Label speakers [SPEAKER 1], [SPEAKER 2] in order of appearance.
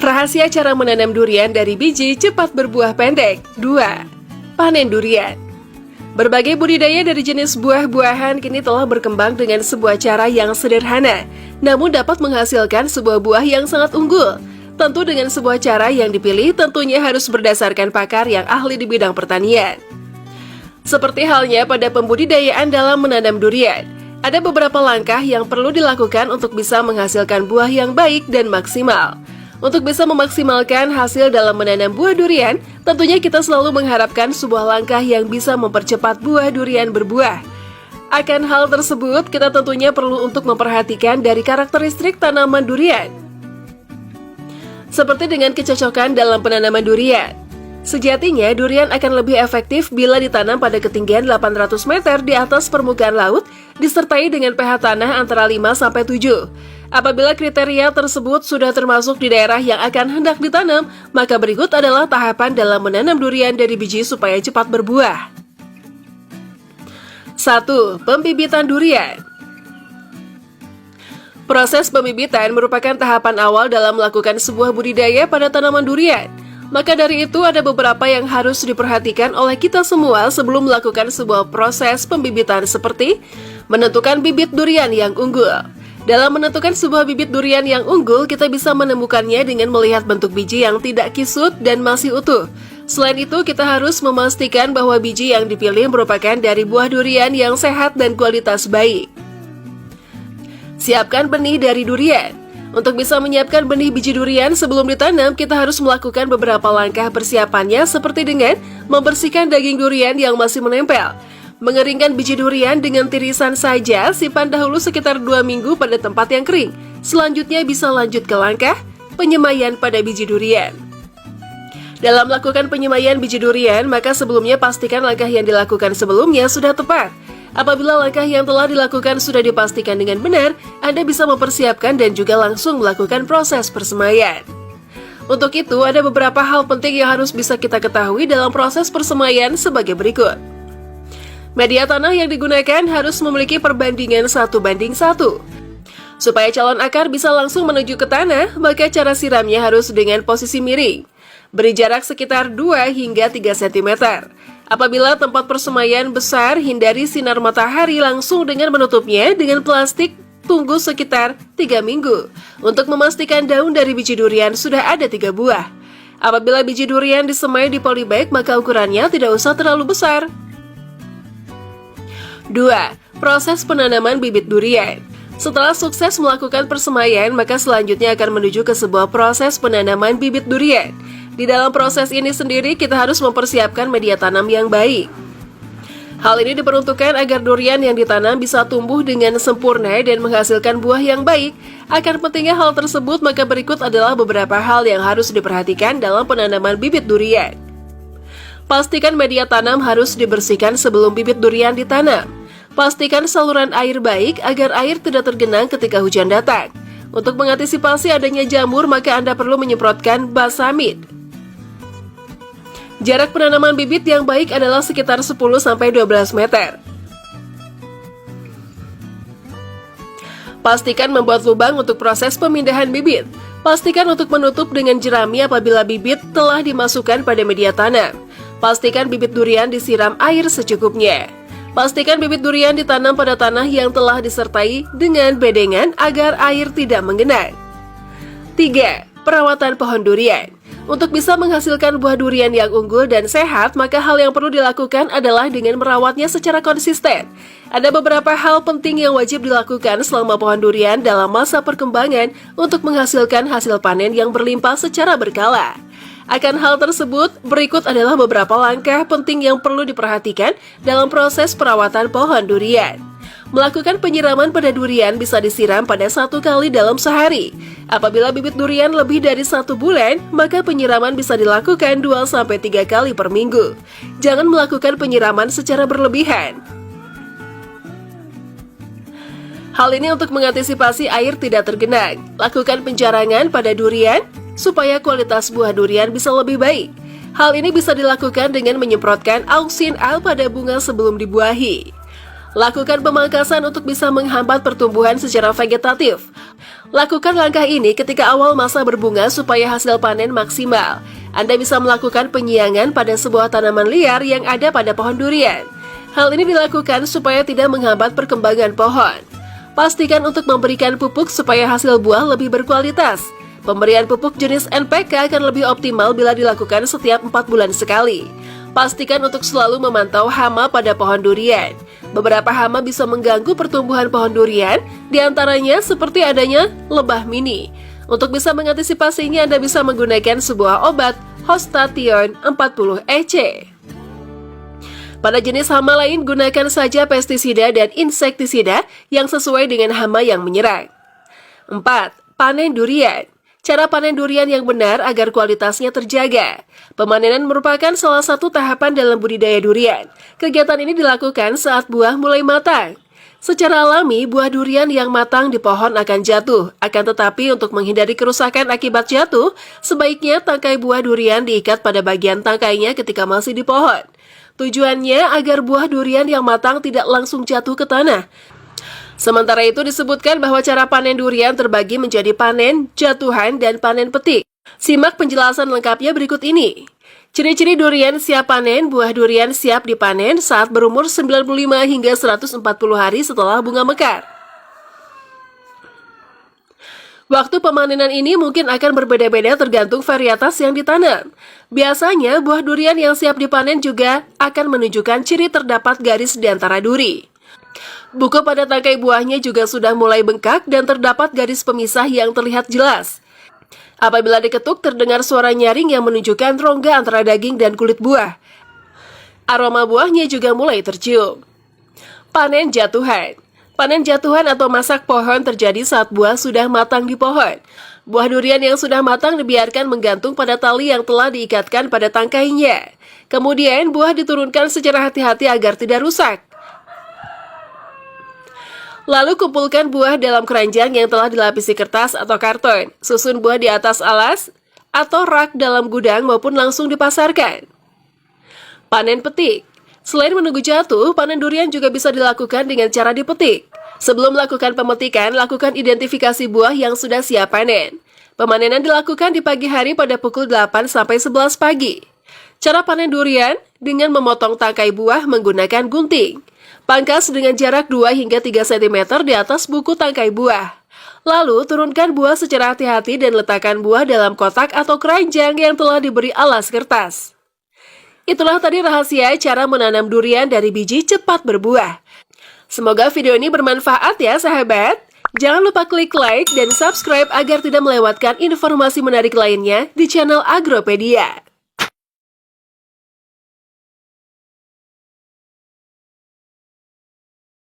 [SPEAKER 1] Rahasia cara menanam durian dari biji cepat berbuah pendek. 2. Panen durian. Berbagai budidaya dari jenis buah-buahan kini telah berkembang dengan sebuah cara yang sederhana, namun dapat menghasilkan sebuah buah yang sangat unggul. Tentu dengan sebuah cara yang dipilih tentunya harus berdasarkan pakar yang ahli di bidang pertanian. Seperti halnya pada pembudidayaan dalam menanam durian, ada beberapa langkah yang perlu dilakukan untuk bisa menghasilkan buah yang baik dan maksimal. Untuk bisa memaksimalkan hasil dalam menanam buah durian, tentunya kita selalu mengharapkan sebuah langkah yang bisa mempercepat buah durian berbuah. Akan hal tersebut, kita tentunya perlu untuk memperhatikan dari karakteristik tanaman durian. Seperti dengan kecocokan dalam penanaman durian. Sejatinya, durian akan lebih efektif bila ditanam pada ketinggian 800 meter di atas permukaan laut, disertai dengan pH tanah antara 5-7. Apabila kriteria tersebut sudah termasuk di daerah yang akan hendak ditanam, maka berikut adalah tahapan dalam menanam durian dari biji supaya cepat berbuah. 1. Pembibitan durian. Proses pembibitan merupakan tahapan awal dalam melakukan sebuah budidaya pada tanaman durian. Maka dari itu ada beberapa yang harus diperhatikan oleh kita semua sebelum melakukan sebuah proses pembibitan seperti menentukan bibit durian yang unggul. Dalam menentukan sebuah bibit durian yang unggul, kita bisa menemukannya dengan melihat bentuk biji yang tidak kisut dan masih utuh. Selain itu, kita harus memastikan bahwa biji yang dipilih merupakan dari buah durian yang sehat dan kualitas baik. Siapkan benih dari durian. Untuk bisa menyiapkan benih biji durian sebelum ditanam, kita harus melakukan beberapa langkah persiapannya seperti dengan membersihkan daging durian yang masih menempel. Mengeringkan biji durian dengan tirisan saja, simpan dahulu sekitar 2 minggu pada tempat yang kering. Selanjutnya bisa lanjut ke langkah penyemaian pada biji durian. Dalam melakukan penyemaian biji durian, maka sebelumnya pastikan langkah yang dilakukan sebelumnya sudah tepat. Apabila langkah yang telah dilakukan sudah dipastikan dengan benar, Anda bisa mempersiapkan dan juga langsung melakukan proses persemaian. Untuk itu, ada beberapa hal penting yang harus bisa kita ketahui dalam proses persemaian sebagai berikut. Media tanah yang digunakan harus memiliki perbandingan 1:1. Supaya calon akar bisa langsung menuju ke tanah, maka cara siramnya harus dengan posisi miring. Beri jarak sekitar 2 hingga 3 cm. Apabila tempat persemaian besar, hindari sinar matahari langsung dengan menutupnya dengan plastik. Tunggu sekitar 3 minggu. Untuk memastikan daun dari biji durian sudah ada 3 buah. Apabila biji durian disemai di polybag, maka ukurannya tidak usah terlalu besar. 2. Proses penanaman bibit durian. Setelah sukses melakukan persemaian, maka selanjutnya akan menuju ke sebuah proses penanaman bibit durian. Di dalam proses ini sendiri, kita harus mempersiapkan media tanam yang baik. Hal ini diperuntukkan agar durian yang ditanam bisa tumbuh dengan sempurna dan menghasilkan buah yang baik. Akan pentingnya hal tersebut, maka berikut adalah beberapa hal yang harus diperhatikan dalam penanaman bibit durian. Pastikan media tanam harus dibersihkan sebelum bibit durian ditanam. Pastikan saluran air baik agar air tidak tergenang ketika hujan datang. Untuk mengantisipasi adanya jamur, maka Anda perlu menyemprotkan basamid. Jarak penanaman bibit yang baik adalah sekitar 10-12 meter. Pastikan membuat lubang untuk proses pemindahan bibit. Pastikan untuk menutup dengan jerami apabila bibit telah dimasukkan pada media tanam. Pastikan bibit durian disiram air secukupnya. Pastikan bibit durian ditanam pada tanah yang telah disertai dengan bedengan agar air tidak menggenang. 3. Perawatan pohon durian. Untuk bisa menghasilkan buah durian yang unggul dan sehat, maka hal yang perlu dilakukan adalah dengan merawatnya secara konsisten. Ada beberapa hal penting yang wajib dilakukan selama pohon durian dalam masa perkembangan untuk menghasilkan hasil panen yang berlimpah secara berkala. Akan hal tersebut, berikut adalah beberapa langkah penting yang perlu diperhatikan dalam proses perawatan pohon durian. Melakukan penyiraman pada durian bisa disiram pada 1 kali dalam sehari. Apabila bibit durian lebih dari 1 bulan, maka penyiraman bisa dilakukan 2-3 kali per minggu. Jangan melakukan penyiraman secara berlebihan. Hal ini untuk mengantisipasi air tidak tergenang. Lakukan penjarangan pada durian supaya kualitas buah durian bisa lebih baik. Hal ini bisa dilakukan dengan menyemprotkan auksin al pada bunga sebelum dibuahi. Lakukan pemangkasan untuk bisa menghambat pertumbuhan secara vegetatif. Lakukan langkah ini ketika awal masa berbunga supaya hasil panen maksimal. Anda bisa melakukan penyiangan pada sebuah tanaman liar yang ada pada pohon durian. Hal ini dilakukan supaya tidak menghambat perkembangan pohon. Pastikan untuk memberikan pupuk supaya hasil buah lebih berkualitas. Pemberian pupuk jenis NPK akan lebih optimal bila dilakukan setiap 4 bulan sekali. Pastikan untuk selalu memantau hama pada pohon durian. Beberapa hama bisa mengganggu pertumbuhan pohon durian, diantaranya seperti adanya lebah mini. Untuk bisa mengantisipasinya, Anda bisa menggunakan sebuah obat Hostathion 40 EC. Pada jenis hama lain, gunakan saja pestisida dan insektisida yang sesuai dengan hama yang menyerang. 4. Panen durian. Cara panen durian yang benar agar kualitasnya terjaga. Pemanenan merupakan salah satu tahapan dalam budidaya durian. Kegiatan ini dilakukan saat buah mulai matang. Secara alami, buah durian yang matang di pohon akan jatuh. Akan tetapi untuk menghindari kerusakan akibat jatuh, sebaiknya tangkai buah durian diikat pada bagian tangkainya ketika masih di pohon. Tujuannya agar buah durian yang matang tidak langsung jatuh ke tanah. Sementara itu disebutkan bahwa cara panen durian terbagi menjadi panen, jatuhan, dan panen petik. Simak penjelasan lengkapnya berikut ini. Ciri-ciri durian siap panen. Buah durian siap dipanen saat berumur 95 hingga 140 hari setelah bunga mekar. Waktu pemanenan ini mungkin akan berbeda-beda tergantung varietas yang ditanam. Biasanya, buah durian yang siap dipanen juga akan menunjukkan ciri terdapat garis di antara duri. Buku pada tangkai buahnya juga sudah mulai bengkak dan terdapat garis pemisah yang terlihat jelas. Apabila diketuk, terdengar suara nyaring yang menunjukkan rongga antara daging dan kulit buah. Aroma buahnya juga mulai tercium. Panen jatuhan. Panen jatuhan atau masak pohon terjadi saat buah sudah matang di pohon. Buah durian yang sudah matang dibiarkan menggantung pada tali yang telah diikatkan pada tangkainya. Kemudian buah diturunkan secara hati-hati agar tidak rusak. Lalu kumpulkan buah dalam keranjang yang telah dilapisi kertas atau karton. Susun buah di atas alas atau rak dalam gudang maupun langsung dipasarkan. Panen petik. Selain menunggu jatuh, panen durian juga bisa dilakukan dengan cara dipetik. Sebelum melakukan pemetikan, lakukan identifikasi buah yang sudah siap panen. Pemanenan dilakukan di pagi hari pada pukul 8 sampai 11 pagi. Cara panen durian dengan memotong tangkai buah menggunakan gunting. Pangkas dengan jarak 2 hingga 3 cm di atas buku tangkai buah. Lalu turunkan buah secara hati-hati dan letakkan buah dalam kotak atau keranjang yang telah diberi alas kertas. Itulah tadi rahasia cara menanam durian dari biji cepat berbuah. Semoga video ini bermanfaat ya sahabat. Jangan lupa klik like dan subscribe agar tidak melewatkan informasi menarik lainnya di channel Agropedia.